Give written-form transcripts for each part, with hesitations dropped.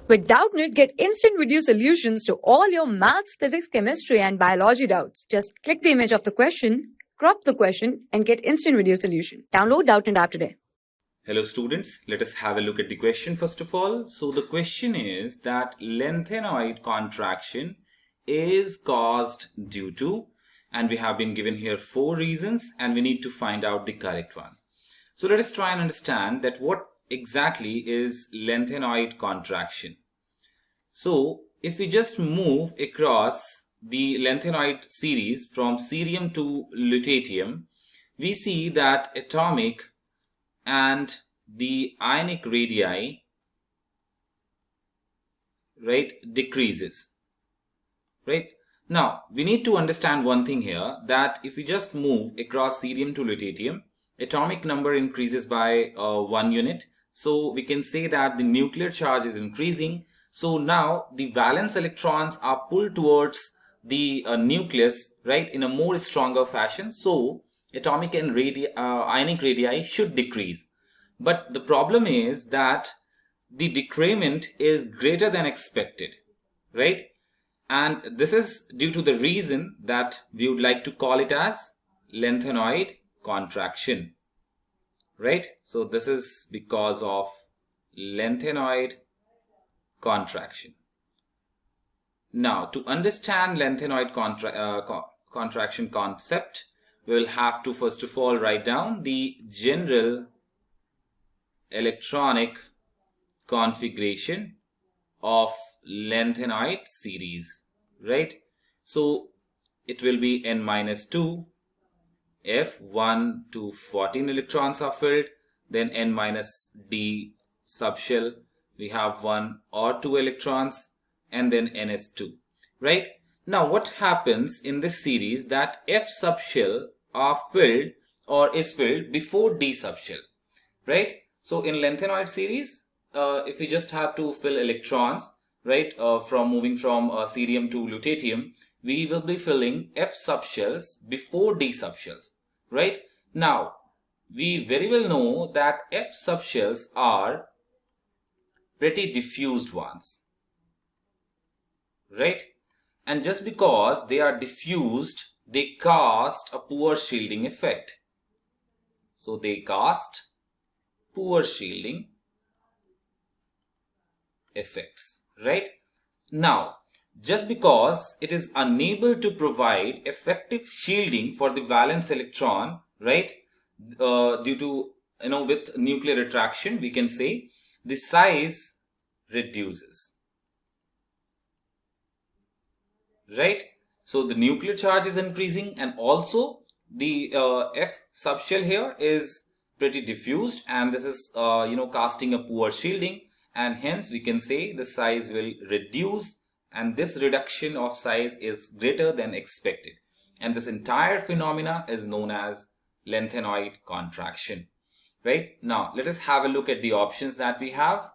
With Doubtnut, get instant video solutions to all your maths, physics, chemistry, and biology doubts. Just click the image of the question, crop the question, and get instant video solution. Download Doubtnut app today. Hello students, let us have a look at the question first of all. So the question is that lanthanoid contraction is caused due to, and we have been given here 4 reasons and we need to find out the correct one. So let us try and understand that what exactly is lanthanoid contraction. So if we just move across the lanthanoid series from cerium to lutetium, we see that atomic and the ionic radii, right, decreases, right? Now we need to understand one thing here, that if we just move across cerium to lutetium, atomic number increases by 1 unit. So we can say that the nuclear charge is increasing. So now the valence electrons are pulled towards the nucleus, right, in a more stronger fashion. So atomic and ionic radii should decrease. But the problem is that the decrement is greater than expected, right? And this is due to the reason that we would like to call it as lanthanoid contraction, right? So this is because of lanthanoid contraction. Now to understand lanthanoid contraction concept, we will have to first of all write down the general electronic configuration of lanthanoid series, right? So it will be n-2 if 1 to 14 electrons are filled, then n-d subshell we have 1 or 2 electrons, and then ns2, right? Now what happens in this series, that f subshell are filled or is filled before d subshell, right? So in lanthanoid series, if we just have to fill electrons, right, from moving from cerium to lutetium, we will be filling f subshells before d subshells, right? Now we very well know that f subshells are pretty diffused ones, right? And just because they are diffused, they cast a poor shielding effect. So they cast poor shielding effects, right? Now just because it is unable to provide effective shielding for the valence electron, right, due to, with nuclear attraction, we can say the size reduces, right? So the nuclear charge is increasing, and also the f subshell here is pretty diffused, and this is casting a poor shielding, and hence we can say the size will reduce, and this reduction of size is greater than expected, and this entire phenomena is known as lanthanoid contraction, right? Now let us have a look at the options that we have.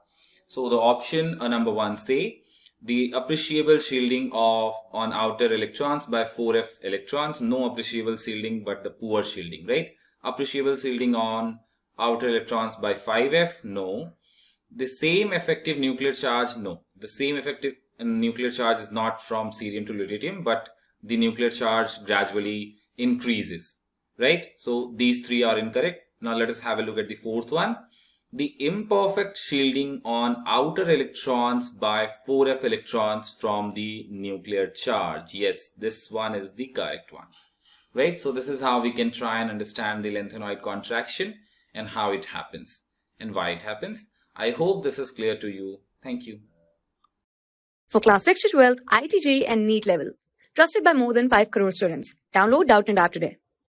So the option number 1 say the appreciable shielding on outer electrons by 4f electrons, no appreciable shielding but the poor shielding, right? Appreciable shielding on outer electrons by 5f, no. The same effective nuclear charge, no. The same effective nuclear charge is not from cerium to lutetium, but the nuclear charge gradually increases, right? So these 3 are incorrect. Now let us have a look at the 4th one. The imperfect shielding on outer electrons by 4f electrons from the nuclear charge. Yes, this one is the correct one, right? So this is how we can try and understand the lanthanoid contraction and how it happens and why it happens. I hope this is clear to you. Thank you. For class 6 to 12, IIT JEE and NEET level. Trusted by more than 5 crore students. Download Doubtnut app today.